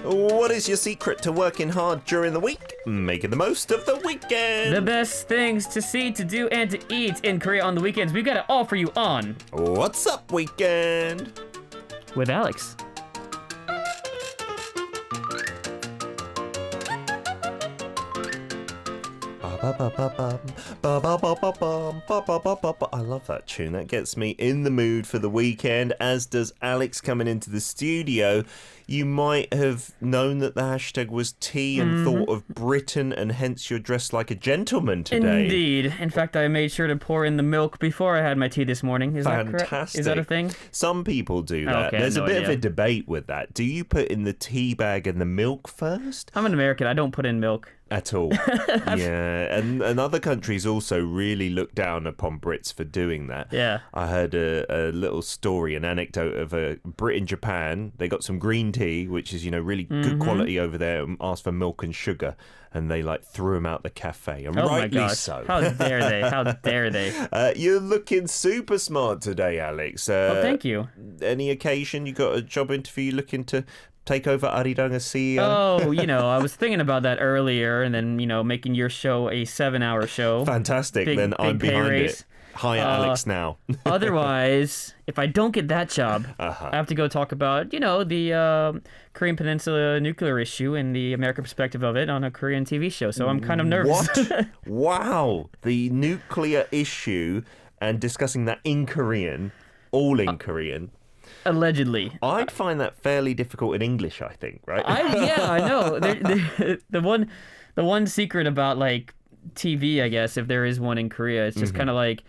What is your secret to working hard during the week? Making the most of the weekend. The best things to see, to do, and to eat in Korea on the weekends. We've got it all for you on What's Up Weekend? with Alex. I love that tune. That gets me in the mood for the weekend, as does Alex coming into the studio. You might have known that the hashtag was tea and thought of Britain, and hence you're dressed like a gentleman today. Indeed. In fact, I made sure to pour in the milk before I had my tea this morning. Is that correct? Is that a thing? Some people do that. Okay, There's no a bit idea. of a debate with that. Do you put in the tea bag and the milk first? I'm an American. I don't put in milk. At all. Yeah, and other countries also really look down upon Brits for doing that. Yeah. I heard a little story, an anecdote of a Brit in Japan. They got some green tea, which is, really good quality over there, and asked for milk and sugar, and they threw him out the cafe, and Oh my rightly gosh. so. How dare they? How dare they? You're looking super smart today, Alex. Well, thank you. Any occasion you got a job interview looking to take over ARIRANG as CEO? Oh, I was thinking about that earlier, and then, making your show a 7-hour show. Fantastic. Then I'm big pay behind raise. it. Hire Alex now. Otherwise, if I don't get that job, I have to go talk about, the Korean Peninsula nuclear issue and the American perspective of it on a Korean TV show. So I'm kind of nervous. What? Wow. The nuclear issue and discussing that in Korean, all in Korean. Allegedly. I'd find that fairly difficult in English, I think, right? I know. The one secret about TV, I guess, if there is one in Korea, it's just kind of like,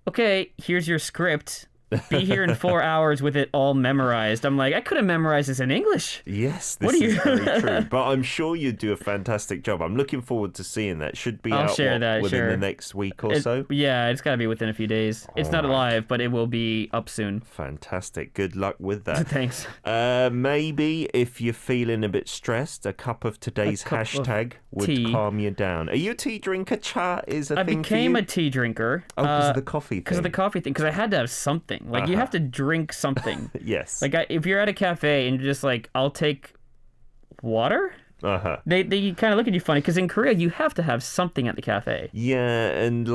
okay, here's your script. Be here in 4 hours with it all memorized. I'm like, I could have memorized this in English. Yes, this is very true. But I'm sure you'd do a fantastic job. I'm looking forward to seeing that. Should be out within the next week or so. Yeah, it's got to be within a few days. It's not live, but it will be up soon. Fantastic. Good luck with that. Thanks. Maybe if you're feeling a bit stressed, a cup of today's hashtag would calm you down. Are you a tea drinker? Cha is a thing for you? I became a tea drinker. Oh, because of the coffee thing. Because of the coffee thing. Because I had to have something. You have to drink something. Yes. If you're at a cafe and you're just like, I'll take water? They kind of look at you funny, because in Korea, you have to have something at the cafe. Yeah, and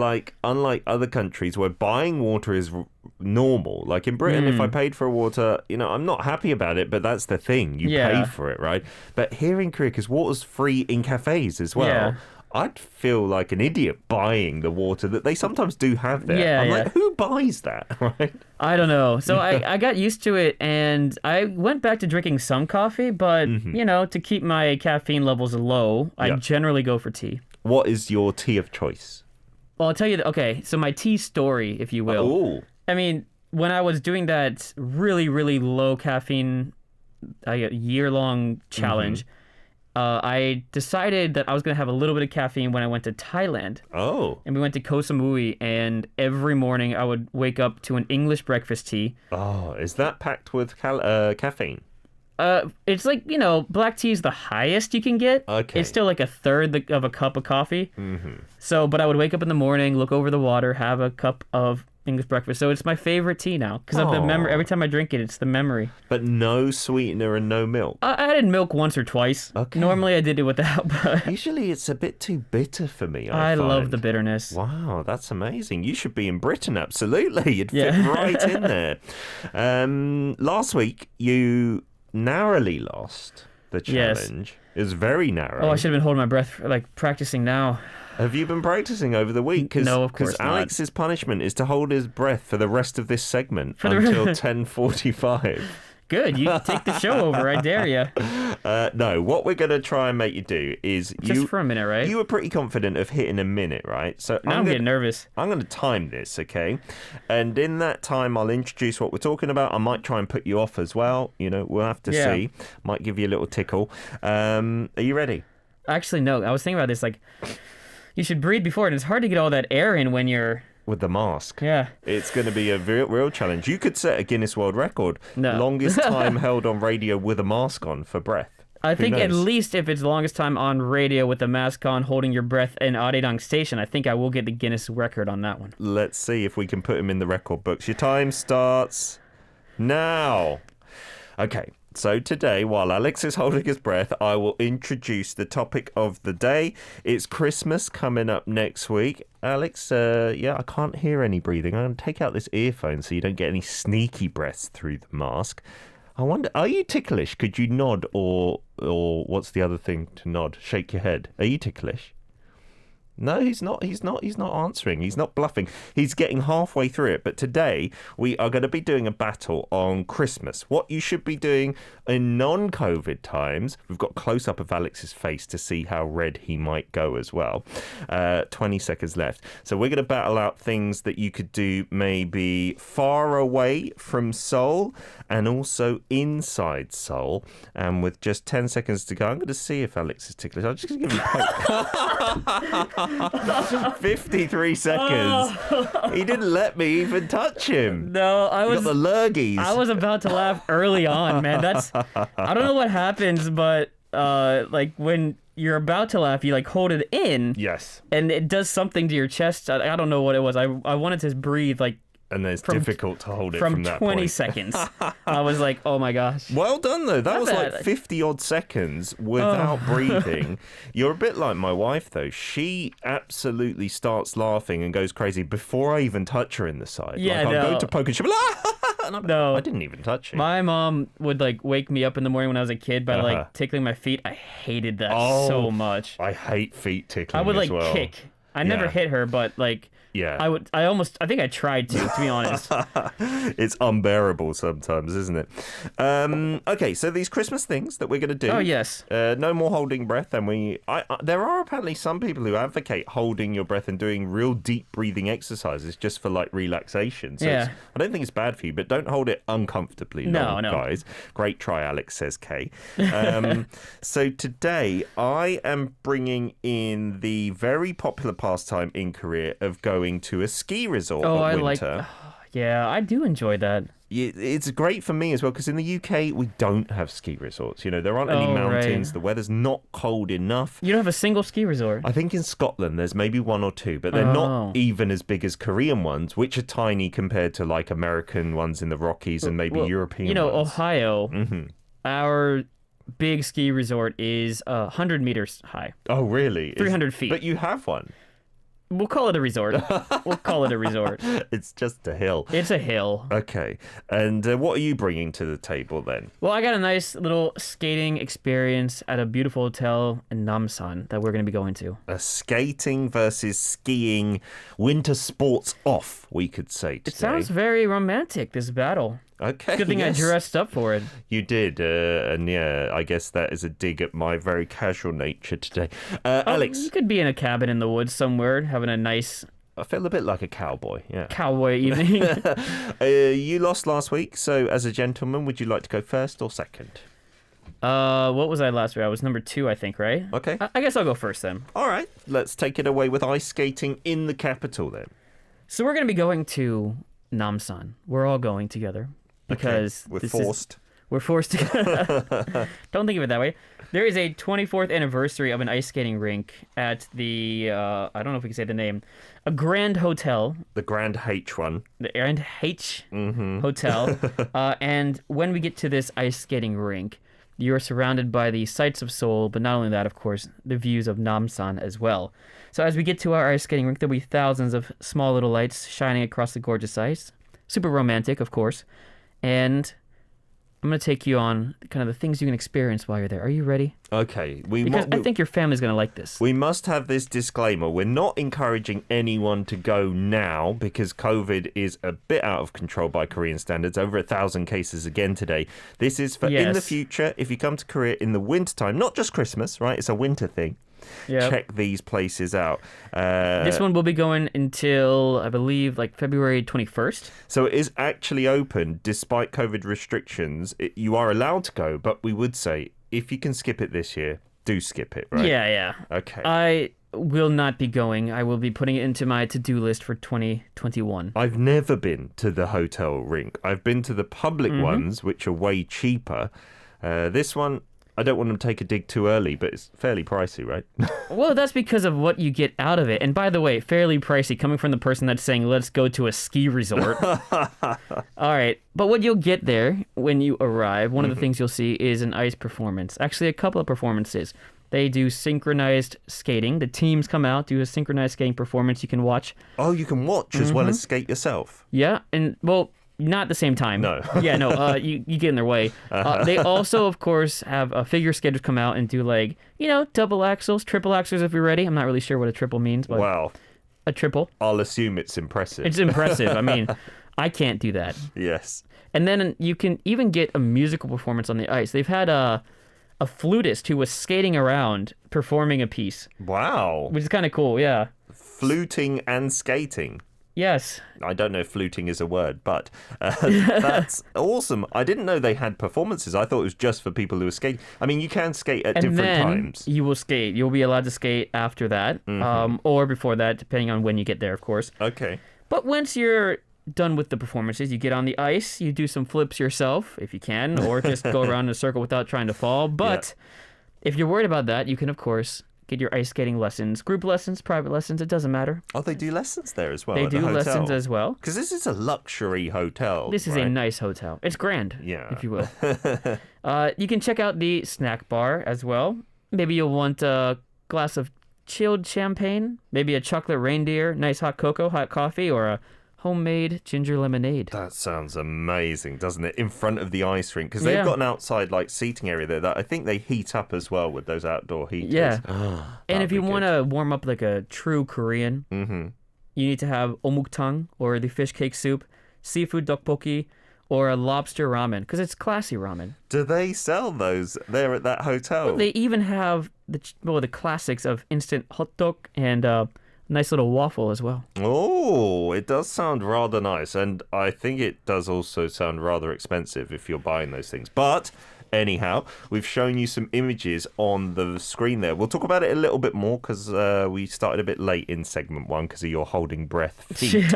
unlike other countries where buying water is normal, like in Britain, if I paid for water, I'm not happy about it, but that's the thing. You pay for it, right? But here in Korea, because water's free in cafes as well, I'd feel like an idiot buying the water that they sometimes do have there. I'm like, who buys that, right? I don't know. So I got used to it, and I went back to drinking some coffee, but, to keep my caffeine levels low, I generally go for tea. What is your tea of choice? Well, I'll tell you, so my tea story, if you will. Oh. I mean, when I was doing that really, really low caffeine year-long challenge, I decided that I was going to have a little bit of caffeine when I went to Thailand. Oh. And we went to Koh Samui, and every morning I would wake up to an English breakfast tea. Oh, is that packed with caffeine? It's like, black tea is the highest you can get. Okay. It's still like a third of a cup of coffee. So, but I would wake up in the morning, look over the water, have a cup of English breakfast. So it's my favorite tea now, because of the memory. Every time I drink it, it's the memory. But no sweetener and no milk? I added milk once or twice. Okay. Normally I did it without, but... Usually it's a bit too bitter for me, I love the bitterness. Wow, that's amazing. You should be in Britain, absolutely. You'd fit right in there. Last week, you narrowly lost the challenge. Yes. It was very narrow. Oh, I should have been holding my breath, practicing now. Have you been practicing over the week? No, of course not. Because Alex's punishment is to hold his breath for the rest of this segment until 10:45. Good, you take the show over, I dare you. No, what we're going to try and make you do is... Just for a minute, right? You were pretty confident of hitting a minute, right? So now I'm getting nervous. I'm going to time this, okay? And in that time, I'll introduce what we're talking about. I might try and put you off as well. We'll have to see. Might give you a little tickle. Are you ready? Actually, no. I was thinking about this, you should breathe before it. It's hard to get all that air in when you're... With the mask. Yeah. It's going to be a real challenge. You could set a Guinness World Record. No. Longest time held on radio with a mask on for breath. I think knows? at least if it's longest time on radio with the mask on, holding your breath in ARIRANG station, I think I will get the Guinness record on that one. Let's see if we can put him in the record books. Your time starts now. Okay, so today, while Alex is holding his breath, I will introduce the topic of the day. It's Christmas coming up next week. Alex, I can't hear any breathing. I'm going to take out this earphone so you don't get any sneaky breaths through the mask. I wonder, are you ticklish? Could you nod or what's the other thing to nod? Shake your head. Are you ticklish? No, he's not answering. He's not bluffing. He's getting halfway through it. But today we are going to be doing a battle on Christmas. What you should be doing in non-COVID times. We've got close up of Alex's face to see how red he might go as well. 20 seconds left. So we're going to battle out things that you could do maybe far away from Seoul and also inside Seoul. And with just 10 seconds to go, I'm going to see if Alex is ticklish. I'm just going to give him a poke. 53 seconds. He didn't let me even touch him. No, I was got the lurgies. I was about to laugh early on, man. I don't know what happens, but like when you're about to laugh, you like hold it in. Yes. And it does something to your chest. I don't know what it was. I wanted to breathe like. And then it's difficult to hold it from that 20 point. seconds. I was like, oh my gosh. Well done, though. That Not was bad. like 50 odd seconds without breathing. You're a bit like my wife, though. She absolutely starts laughing and goes crazy before I even touch her in the side. Yeah, like, I'll no. go to poke and she'll be like, and I'm No. I didn't even touch him. My mom would like wake me up in the morning when I was a kid by like tickling my feet. I hated that so much. I hate feet tickling I would like as well. kick. I never hit her, but like Yeah. I think I tried to be honest. It's unbearable sometimes, isn't it? Okay, so these Christmas things that we're going to do. Oh, yes. No more holding breath. And there are apparently some people who advocate holding your breath and doing real deep breathing exercises just for like relaxation. So Yeah. I don't think it's bad for you, but don't hold it uncomfortably long, No. guys. Great try, Alex, says Kay. So today I am bringing in the very popular pastime in Korea of going to a ski resort at winter. Yeah, I do enjoy that. It's great for me as well because in the UK we don't have ski resorts. You know, there aren't any mountains. Right. The weather's not cold enough. You don't have a single ski resort. I think in Scotland there's maybe one or two, but they're not even as big as Korean ones, which are tiny compared to like American ones in the Rockies and maybe European ones. Ohio, our big ski resort is 100 meters high. Oh, really? 300 feet. But you have one. We'll call it a resort. It's just a hill. It's a hill. Okay. And what are you bringing to the table then? Well, I got a nice little skating experience at a beautiful hotel in Namsan that we're going to be going to. A skating versus skiing winter sports off, we could say today. It sounds very romantic, this battle. Okay. Good thing I dressed up for it. You did, and yeah, I guess that is a dig at my very casual nature today. Alex, You could be in a cabin in the woods somewhere, having a nice I feel a bit like a cowboy. Yeah. cowboy evening. You lost last week, so as a gentleman, would you like to go first or second? What was I last week? I was number 2, I think, right? Okay. I guess I'll go first then. All right, let's take it away with ice skating in the capital then. So we're going to be going to Namsan. We're all going together because We're forced to. Don't think of it that way. There is a 24th anniversary of an ice skating rink at the, I don't know if we can say the name, a Grand Hotel. The Grand H one. The Grand H Hotel. And when we get to this ice skating rink, you're surrounded by the sights of Seoul, but not only that, of course, the views of Namsan as well. So as we get to our ice skating rink, there'll be thousands of small little lights shining across the gorgeous ice. Super romantic, of course. And I'm going to take you on kind of the things you can experience while you're there. Are you ready? Okay. I think your family's going to like this. We must have this disclaimer. We're not encouraging anyone to go now because COVID is a bit out of control by Korean standards. Over 1,000 cases again today. This is for in the future. If you come to Korea in the wintertime, not just Christmas, right? It's a winter thing. Yep. Check these places out. This one will be going until, I believe, like February 21st. So it is actually open despite COVID restrictions. You are allowed to go, but we would say if you can skip it this year, do skip it, right? Yeah. Okay. I will not be going. I will be putting it into my to-do list for 2021. I've never been to the hotel rink. I've been to the public ones, which are way cheaper. This one, I don't want to take a dig too early, but it's fairly pricey, right? Well, that's because of what you get out of it. And by the way, fairly pricey, coming from the person that's saying, let's go to a ski resort. All right. But what you'll get there when you arrive, one of the things you'll see is an ice performance. Actually, a couple of performances. They do synchronized skating. The teams come out, do a synchronized skating performance you can watch. Oh, you can watch as well as skate yourself? Yeah. And, well, not at the same time. No. Yeah, no, you get in their way. They also, of course, have figure skaters come out and do, like, double axles, triple axles if you're ready. I'm not really sure what a triple means, but wow. A triple. I'll assume it's impressive. It's impressive. I mean, I can't do that. Yes. And then you can even get a musical performance on the ice. They've had a flutist who was skating around performing a piece. Wow. Which is kind of cool, yeah. Fluting and skating. Yes. I don't know if fluting is a word, but that's awesome. I didn't know they had performances. I thought it was just for people who are skating. I mean, you can skate at different times. You will skate. You'll be allowed to skate after that, or before that, depending on when you get there, of course. Okay. But once you're done with the performances, you get on the ice, you do some flips yourself, if you can, or just go around in a circle without trying to fall. But if you're worried about that, you can, of course, get your ice skating lessons, group lessons, private lessons, it doesn't matter. Oh, they do lessons there as well. They do lessons as well. Because this is a luxury hotel. This is a nice hotel. It's grand, if you will. You can check out the snack bar as well. Maybe you'll want a glass of chilled champagne, maybe a chocolate reindeer, nice hot cocoa, hot coffee, or a homemade ginger lemonade. That sounds amazing, doesn't it? In front of the ice rink, because they've got an outside seating area there that I think they heat up as well with those outdoor heaters. Yeah. And if you want to warm up like a true Korean, you need to have omuktang, or the fish cake soup, seafood tteokbokki, or a lobster ramen, because it's classy ramen. Do they sell those there at that hotel? Well, they even have the classics of instant hot dog and nice little waffle as well. Oh, it does sound rather nice. And I think it does also sound rather expensive if you're buying those things. But anyhow, we've shown you some images on the screen there. We'll talk about it a little bit more because we started a bit late in segment 1 because of your holding breath feat. Feat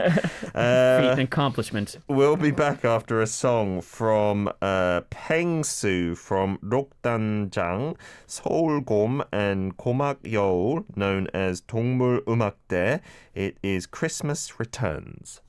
and accomplishment. We'll be back after a song from Pengsu from Rokdanjang, Seoul and Komak Yeol, known as 동물 음악대. It is Christmas Returns.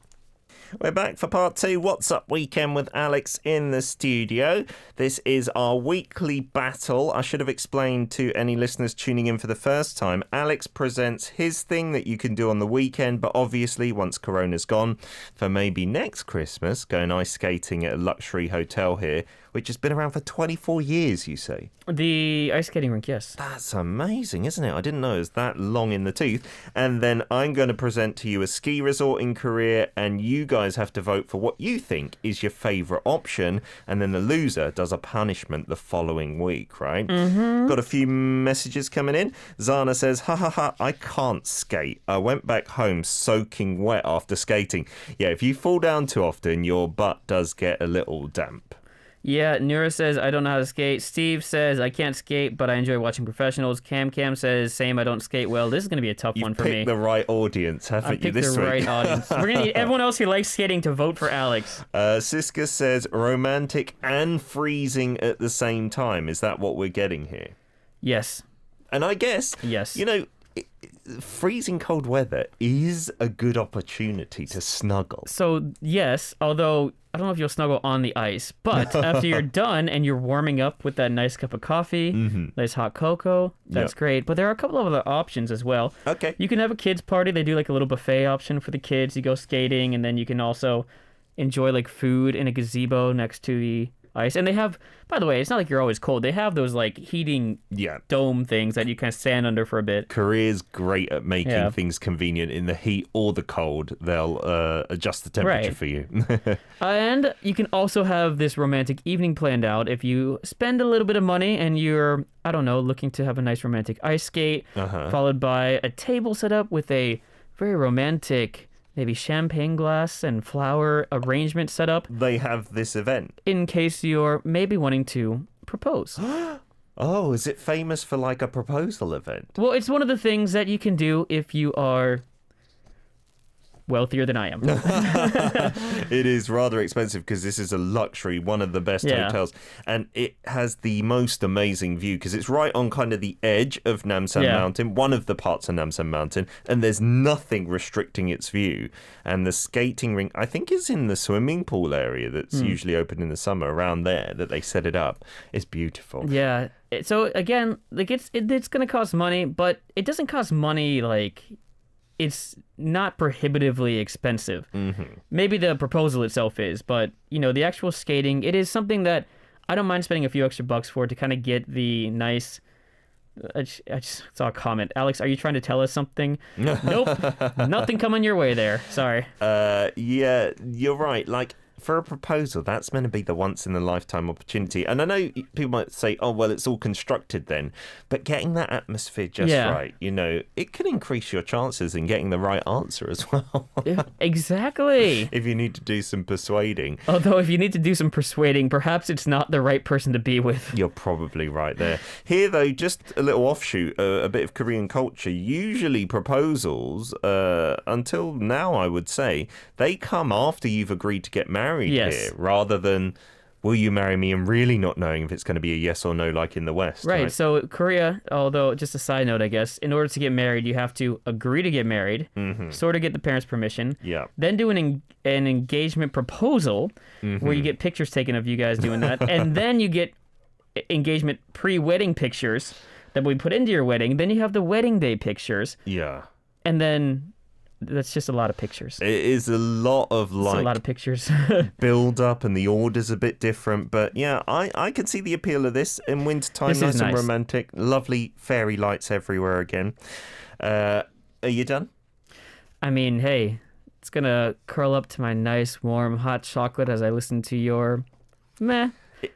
We're back for part 2. What's Up Weekend with Alex in the studio. This is our weekly battle. I should have explained to any listeners tuning in for the first time. Alex presents his thing that you can do on the weekend, but obviously once Corona's gone, for maybe next Christmas, going ice skating at a luxury hotel here, which has been around for 24 years, you say? The ice skating rink, yes. That's amazing, isn't it? I didn't know it was that long in the tooth. And then I'm going to present to you a ski resort in Korea, and you guys have to vote for what you think is your favourite option, and then the loser does a punishment the following week, right? Got a few messages coming in. Zana says, ha ha ha, I can't skate. I went back home soaking wet after skating. Yeah, if you fall down too often, your butt does get a little damp. Yeah, Nura says, I don't know how to skate. Steve says, I can't skate, but I enjoy watching professionals. Cam says, same, I don't skate well. This is going to be a tough one for me. You've picked the right audience, haven't you, this week? I picked the right audience. We're going to need everyone else who likes skating to vote for Alex. Siska says, romantic and freezing at the same time. Is that what we're getting here? Yes. And I guess, yes. Freezing cold weather is a good opportunity to snuggle. So, yes, although I don't know if you'll snuggle on the ice, but after you're done and you're warming up with that nice cup of coffee, nice hot cocoa, that's great. But there are a couple of other options as well. Okay. You can have a kids party. They do like a little buffet option for the kids. You go skating, and then you can also enjoy like food in a gazebo next to the ice. And they have, by the way, it's not like you're always cold. They have those like heating dome things that you kind of stand under for a bit. Korea's great at making things convenient in the heat or the cold. They'll adjust the temperature for you. And you can also have this romantic evening planned out if you spend a little bit of money and you're, I don't know, looking to have a nice romantic ice skate, followed by a table set up with a very romantic maybe champagne glass and flower arrangement set up. They have this event. In case you're maybe wanting to propose. Oh, is it famous for like a proposal event? Well, it's one of the things that you can do if you are wealthier than I am. It is rather expensive because this is a luxury, one of the best hotels, and it has the most amazing view because it's right on kind of the edge of Namsan Mountain, one of the parts of Namsan Mountain, and there's nothing restricting its view. And the skating rink, I think, is in the swimming pool area that's usually open in the summer, around there that they set it up. It's beautiful. Yeah. So again, like it's going to cost money, but it doesn't cost money like. It's not prohibitively expensive. Maybe the proposal itself is, but the actual skating, it is something that I don't mind spending a few extra bucks for to kind of get the nice. I just saw a comment. Alex, are you trying to tell us something? Nope, nothing coming your way there. Sorry. Yeah, you're right. Like, for a proposal, that's meant to be the once-in-a-lifetime opportunity. And I know people might say, oh, well, it's all constructed then. But getting that atmosphere just right, it can increase your chances in getting the right answer as well. Exactly. If you need to do some persuading. Although if you need to do some persuading, perhaps it's not the right person to be with. You're probably right there. Here, though, just a little offshoot, a bit of Korean culture. Usually proposals, until now, I would say, they come after you've agreed to get married here, rather than will you marry me and really not knowing if it's going to be a yes or no like in the West. Right. So Korea, although just a side note, I guess, in order to get married, you have to agree to get married, sort of get the parents' permission, then do an engagement proposal where you get pictures taken of you guys doing that, and then you get engagement pre-wedding pictures that we put into your wedding. Then you have the wedding day pictures. Yeah. And then that's just a lot of pictures. It is a lot of a lot of pictures. build up, and the order's a bit different. But yeah, I can see the appeal of this in wintertime. Nice and romantic. Lovely fairy lights everywhere again. Are you done? I mean, hey, it's gonna curl up to my nice, warm, hot chocolate as I listen to your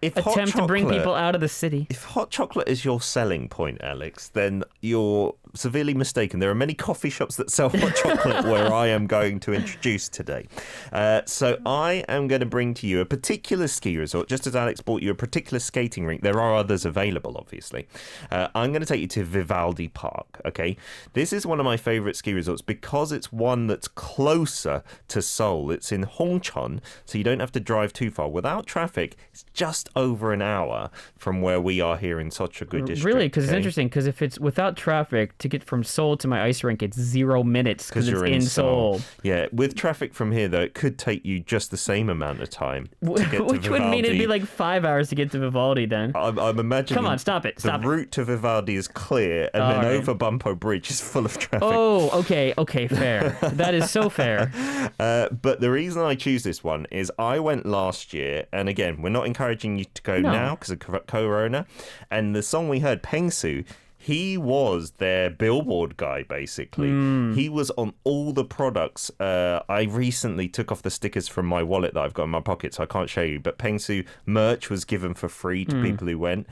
attempt to bring people out of the city. If hot chocolate is your selling point, Alex, then you're severely mistaken. There are many coffee shops that sell hot chocolate where I am going to introduce today. So I am going to bring to you a particular ski resort, just as Alex bought you a particular skating rink. There are others available, obviously. I'm going to take you to Vivaldi Park, okay? This is one of my favorite ski resorts because it's one that's closer to Seoul. It's in Hongcheon, so you don't have to drive too far. Without traffic, it's just over an hour from where we are here in Seoul district. Really? Because it's interesting, because if it's without traffic, to get from Seoul to my ice rink, it's 0 minutes because it's in Seoul. Yeah, with traffic from here, though, it could take you just the same amount of time to get to Which would mean it'd be like 5 hours to get to Vivaldi then. I'm imagining... Come on, stop it. The route to Vivaldi is clear, and then over Bumpo Bridge is full of traffic. Oh, okay, fair. That is so fair. But the reason I choose this one is I went last year, and again, we're not encouraging you to go now because of Corona, and the song we heard, Pengsu, he was their billboard guy, basically. He was on all the products. I recently took off the stickers from my wallet that I've got in my pocket, so I can't show you. But Pengsu merch was given for free to people who went.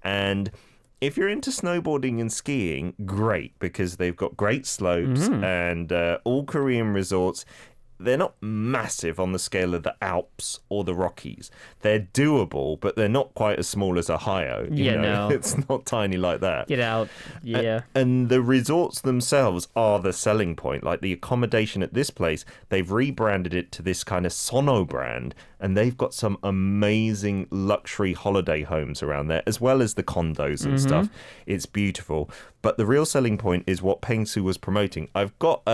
And if you're into snowboarding and skiing, great, because they've got great slopes and all Korean resorts. They're not massive on the scale of the Alps or the Rockies. They're doable, but they're not quite as small as Ohio. No. It's not tiny like that. Get out. Yeah. And the resorts themselves are the selling point. Like the accommodation at this place, they've rebranded it to this kind of Sono brand, and they've got some amazing luxury holiday homes around there, as well as the condos and stuff. It's beautiful. But the real selling point is what Pengsu was promoting. I've got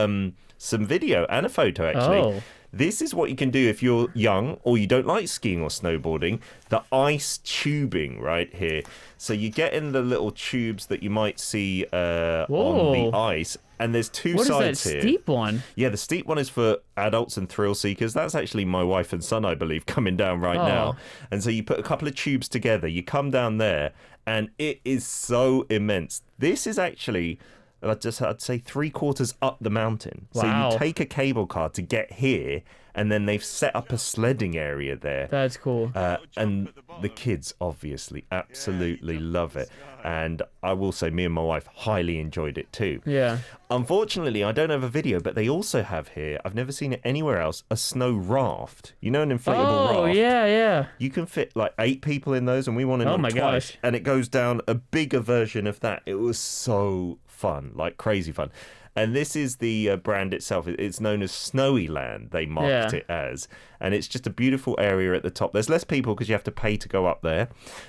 some video and a photo, actually. Oh. This is what you can do if you're young or you don't like skiing or snowboarding. The ice tubing right here. So you get in the little tubes that you might see on the ice. And there's two sides here. What is that steep one? Yeah, the steep one is for adults and thrill seekers. That's actually my wife and son, I believe, coming down right now. And so you put a couple of tubes together. You come down there, and it is so immense. This is actually... I'd say 3/4 up the mountain. Wow. So you take a cable car to get here, and then they've set up a sledding area there. That's cool. And the kids obviously absolutely love it. And I will say me and my wife highly enjoyed it too. Yeah. Unfortunately, I don't have a video, but they also have here, I've never seen it anywhere else, a snow raft. You know, an inflatable raft? Oh, yeah. You can fit like 8 people in those, and we wanted them twice. Gosh. And it goes down a bigger version of that. It was so fun, like crazy fun. And this is the brand itself. It's known as Snowy Land, they market it as. And it's just a beautiful area at the top. There's less people because you have to pay to go up there.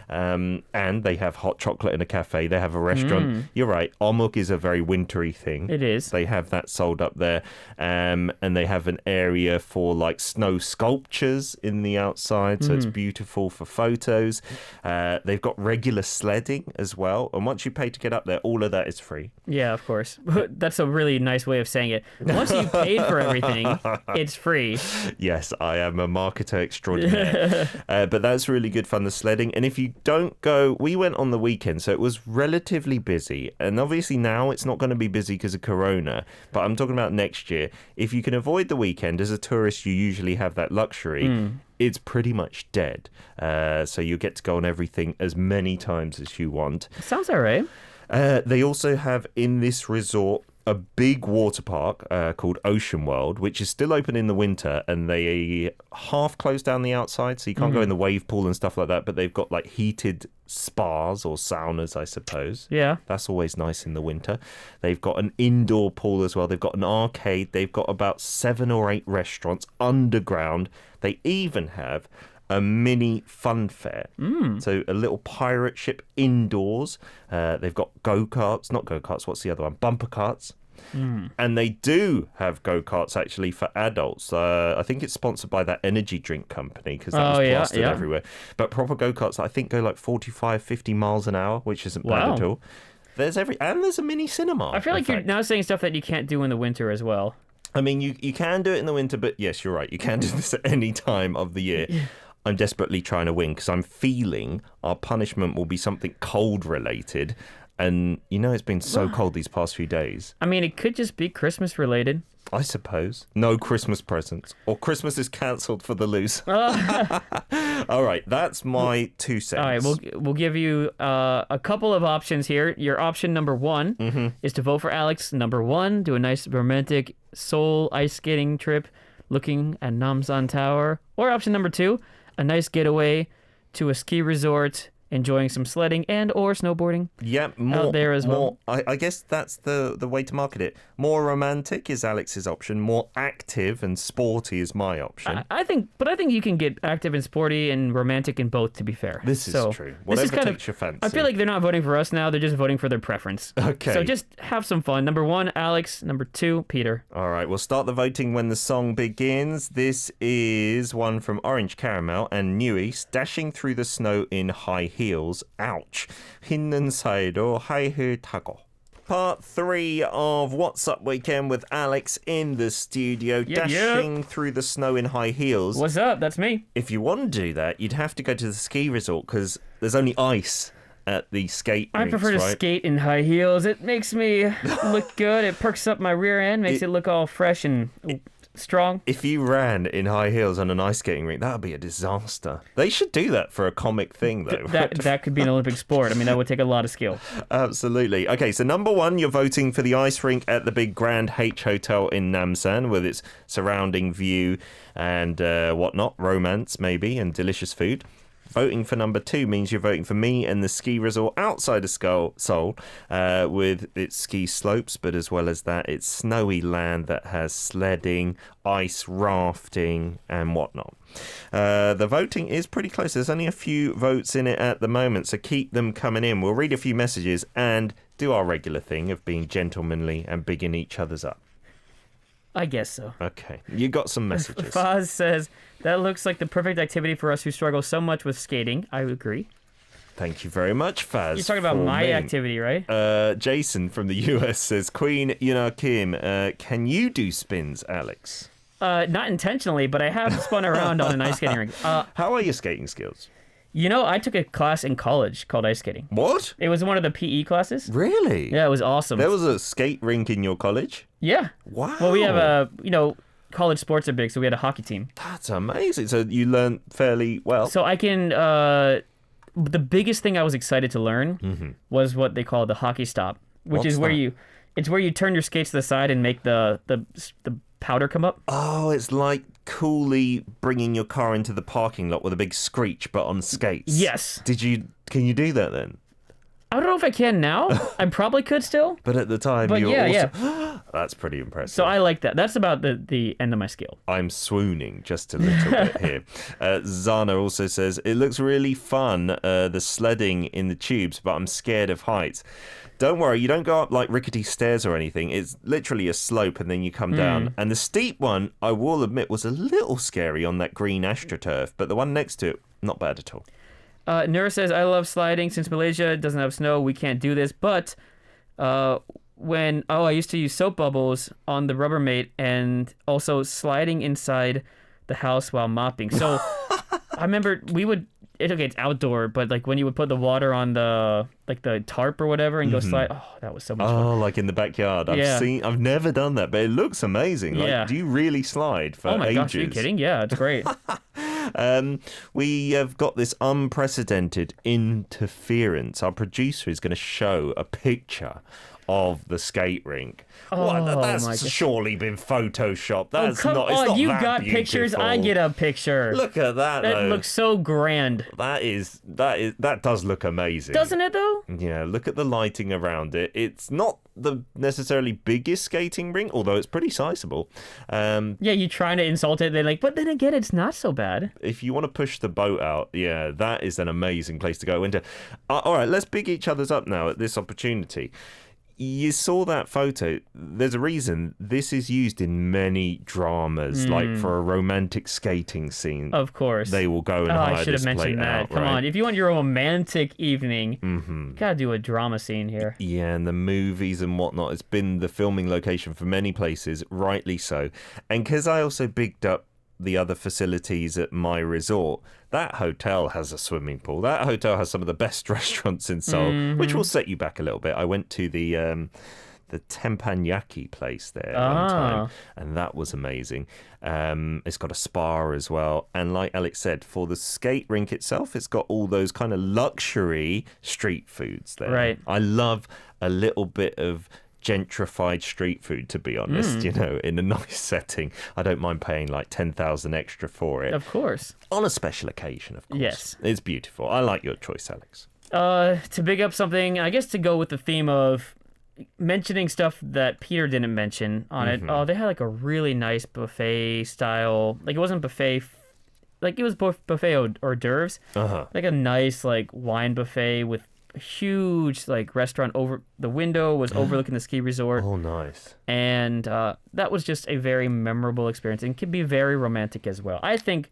And they have hot chocolate in a cafe. They have a restaurant. You're right. Omuk is a very wintry thing. It is. They have that sold up there. And they have an area for like snow sculptures in the outside. So it's beautiful for photos. They've got regular sledding as well. And once you pay to get up there, all of that is free. Yeah, of course. That's a really nice way of saying it. Once you paid for everything, it's free. Yes, I am a marketer extraordinaire. But that's really good fun, the sledding. And if you don't go, we went on the weekend, so it was relatively busy. And obviously now it's not going to be busy because of Corona. But I'm talking about next year. If you can avoid the weekend, as a tourist, you usually have that luxury. It's pretty much dead. So you get to go on everything as many times as you want. Sounds all right. They also have in this resort a big water park called Ocean World, which is still open in the winter, and they half close down the outside, so you can't go in the wave pool and stuff like that, but they've got like heated spas or saunas, I suppose. Yeah. That's always nice in the winter. They've got an indoor pool as well. They've got an arcade. They've got about 7 or 8 restaurants underground. They even have a mini fun fair. So a little pirate ship indoors. They've got go-karts, not go-karts, what's the other one? Bumper carts. And they do have go-karts actually for adults. I think it's sponsored by that energy drink company because that was plastered everywhere. But proper go-karts, I think, go like 45, 50 miles an hour, which isn't bad at all. There's a mini cinema. I feel like you're now saying stuff that you can't do in the winter as well. I mean, you can do it in the winter, but yes, you're right. You can do this at any time of the year. I'm desperately trying to win because I'm feeling our punishment will be something cold related. And it's been so cold these past few days. I mean, it could just be Christmas related. I suppose. No Christmas presents. Or Christmas is cancelled for the loose. All right, that's my 2 cents. All right, we'll give you a couple of options here. Your option number 1 is to vote for Alex. Number 1, do a nice romantic Seoul ice skating trip looking at Namsan Tower. Or option number 2, a nice getaway to a ski resort, enjoying some sledding and or snowboarding. Yeah, out there as well. I guess that's the way to market it. More romantic is Alex's option. More active and sporty is my option. I think you can get active and sporty and romantic in both, to be fair. This is true. Whatever takes your fancy. I feel like they're not voting for us now. They're just voting for their preference. Okay. So just have some fun. Number 1, Alex. Number 2, Peter. All right, we'll start the voting when the song begins. This is one from Orange Caramel and New East, dashing through the snow in high heels. Ouch. 흰는 사이로 하이힐 타고. Part 3 of What's Up Weekend with Alex in the studio, dashing through the snow in high heels. What's up? That's me. If you want to do that, you'd have to go to the ski resort because there's only ice at the skate rinks, I prefer to skate in high heels. It makes me look good. It perks up my rear end, makes it look all fresh and strong. If you ran in high heels on an ice skating rink, that would be a disaster. They should do that for a comic thing, though. That could be an Olympic sport. I mean, that would take a lot of skill. Absolutely. Okay, so number 1, you're voting for the ice rink at the big Grand H Hotel in Namsan with its surrounding view and whatnot, romance maybe, and delicious food. Voting for number 2 means you're voting for me and the ski resort outside of Seoul with its ski slopes, but as well as that, it's snowy land that has sledding, ice rafting, and whatnot. The voting is pretty close. There's only a few votes in it at the moment, so keep them coming in. We'll read a few messages and do our regular thing of being gentlemanly and bigging each other's up. I guess so. Okay. You got some messages. Faz says, that looks like the perfect activity for us who struggle so much with skating. I agree. Thank you very much, Faz. You're talking about my activity, right? Jason from the US says, Queen Yuna Kim, can you do spins, Alex? Not intentionally, but I have spun around on an ice skating rink. How are your skating skills? I took a class in college called ice skating. What? It was one of the PE classes. Really? Yeah, it was awesome. There was a skate rink in your college? Yeah. Wow. Well, we have college sports are big, so we had a hockey team. That's amazing. So you learned fairly well. So I can, the biggest thing I was excited to learn was what they call the hockey stop, which is where you turn your skates to the side and make the powder come up. Oh, it's like coolly bringing your car into the parking lot with a big screech, but on skates. Yes. Can you do that then? I don't know if I can now. I probably could still. But at the time, But you were yeah, also... That's pretty impressive. So I like that. That's about the end of my skill. I'm swooning just a little bit here. Zana also says, it looks really fun, the sledding in the tubes, but I'm scared of heights. Don't worry, you don't go up like rickety stairs or anything. It's literally a slope and then you come down. And the steep one, I will admit, was a little scary on that green AstroTurf, but the one next to it, not bad at all. Nura says, I love sliding. Since Malaysia doesn't have snow, we can't do this. But I used to use soap bubbles on the Rubbermaid and also sliding inside the house while mopping. So I remember it's outdoor, but like when you would put the water on the tarp or whatever and go slide, that was so much fun. Oh, like in the backyard. I've never done that, but it looks amazing. Like, do you really slide for ages? Oh my gosh, are you kidding? Yeah, it's great. We have got this unprecedented interference. Our producer is going to show a picture of the skate rink. That's surely been photoshopped. That's come not. It's on, not you that got beautiful. pictures. I get a picture. Look at that. That looks so grand. That does look amazing, doesn't it? Though. Yeah. Look at the lighting around it. It's not the necessarily biggest skating rink, although it's pretty sizable. Yeah, you're trying to insult it. They're like, but then again, it's not so bad. If you want to push the boat out, yeah, that is an amazing place to go into. All right, let's big each other's up now at this opportunity. You saw that photo. There's a reason this is used in many dramas, like for a romantic skating scene. Of course. They will go and hire I should have this mentioned plate that. out, Come right? on. If you want your romantic evening, you gotta do a drama scene here. Yeah, and the movies and whatnot. It's been the filming location for many places, rightly so. And because I also bigged up the other facilities at my resort, that hotel has a swimming pool. That hotel has some of the best restaurants in Seoul, which will set you back a little bit. I went to the teppanyaki place there one time, and that was amazing. It's got a spa as well, and like Alex said, for the skate rink itself, it's got all those kind of luxury street foods there. Right. I love a little bit of gentrified street food, to be honest, in a nice setting. I don't mind paying like 10,000 extra for it. Of course. On a special occasion, of course. Yes. It's beautiful. I like your choice, Alex. To big up something, I guess to go with the theme of mentioning stuff that Peter didn't mention on it. Oh, they had like a really nice buffet style. Like it wasn't buffet, like it was buffet hors d'oeuvres. Like a nice like wine buffet with a huge like restaurant over the window was overlooking the ski resort. Oh, nice. And that was just a very memorable experience and can be very romantic as well. I think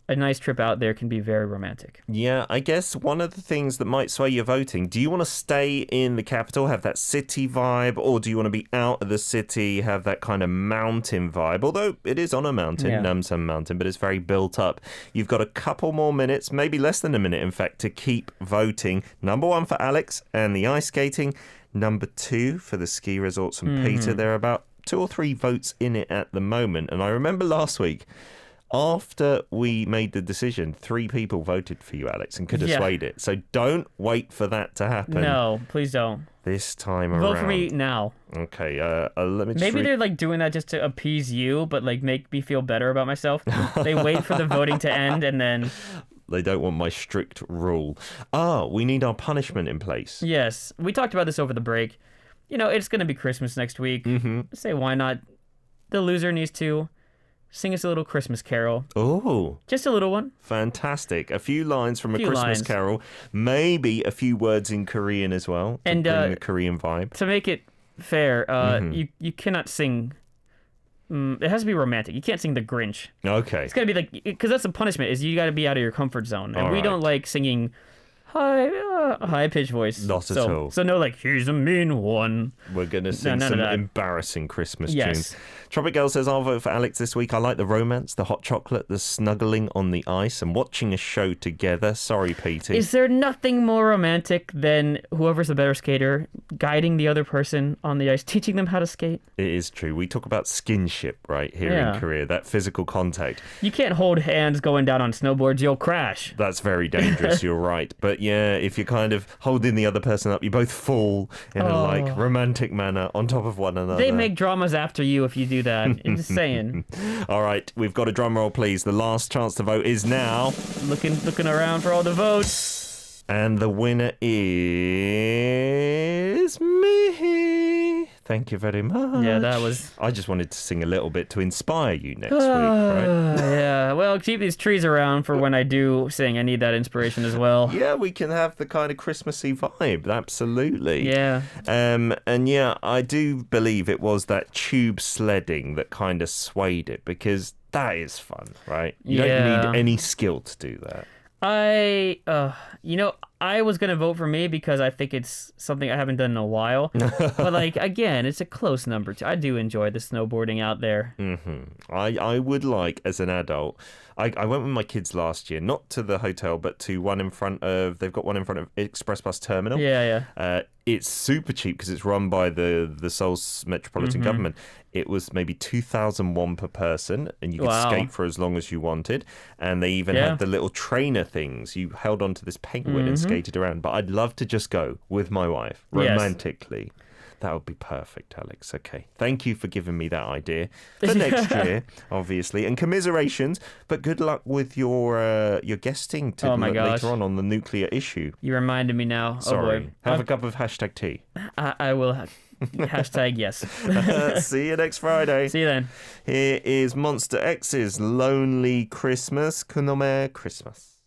a nice trip out there can be very romantic. Yeah, I guess one of the things that might sway your voting, do you want to stay in the capital, have that city vibe, or do you want to be out of the city, have that kind of mountain vibe? Although it is on a mountain, Namsan Mountain, but it's very built up. You've got a couple more minutes, maybe less than a minute, in fact, to keep voting. Number 1 for Alex and the ice skating. Number 2 for the ski resorts and Peter. There are about 2 or 3 votes in it at the moment. And I remember last week, after we made the decision, 3 people voted for you, Alex, and could have swayed it. So don't wait for that to happen. No, please don't. This time around. Vote for me now. Okay, let me just Maybe they're like doing that just to appease you, but like make me feel better about myself. They wait for the voting to end and then... They don't want my strict rule. We need our punishment in place. Yes, we talked about this over the break. It's going to be Christmas next week. Say, why not? The loser needs to sing us a little Christmas carol. Oh. Just a little one. Fantastic. A few lines from a Christmas carol. Maybe a few words in Korean as well. To bring the Korean vibe. To make it fair, you cannot sing... it has to be romantic. You can't sing the Grinch. Okay. It's got to be like... Because that's the punishment, is you got to be out of your comfort zone. And we don't like singing... high-pitched voice. Not at all. So no, like, he's a mean one. We're going to sing some embarrassing Christmas tunes. Tropic Girl says, I'll vote for Alex this week. I like the romance, the hot chocolate, the snuggling on the ice, and watching a show together. Sorry, Petey. Is there nothing more romantic than whoever's the better skater guiding the other person on the ice, teaching them how to skate? It is true. We talk about skinship, right, here in Korea, that physical contact. You can't hold hands going down on snowboards. You'll crash. That's very dangerous. You're right. But yeah, if you're kind of holding the other person up, you both fall in a like romantic manner on top of one another. They make dramas after you if you do that. I'm just saying. All right, we've got a drum roll, please. The last chance to vote is now. Looking around for all the votes. And the winner is me. Thank you very much. Yeah, that was... I just wanted to sing a little bit to inspire you next week, right? Yeah, well, keep these trees around for when I do sing. I need that inspiration as well. Yeah, we can have the kind of Christmassy vibe. Absolutely. Yeah. And yeah, I do believe it was that tube sledding that kind of swayed it, because that is fun, right? You don't need any skill to do that. I was going to vote for me because I think it's something I haven't done in a while. But, like, again, it's a close number. I do enjoy the snowboarding out there. Mm-hmm. I would like, as an adult, I went with my kids last year, not to the hotel, but to one in front of, they've got one in front of Express Bus Terminal. Yeah. It's super cheap because it's run by the Seoul's metropolitan government. It was maybe 2,000 won per person, and you could skate for as long as you wanted. And they even had the little trainer things. You held onto this penguin and skated around. But I'd love to just go with my wife, romantically. Yes. That would be perfect, Alex. Okay. Thank you for giving me that idea for next year, obviously. And commiserations, but good luck with your guesting later on the nuclear issue. You reminded me now. Sorry. Oh boy. Have a cup of #tea. I will. #yes. See you next Friday. See you then. Here is Monster X's Lonely Christmas. Kunome Christmas.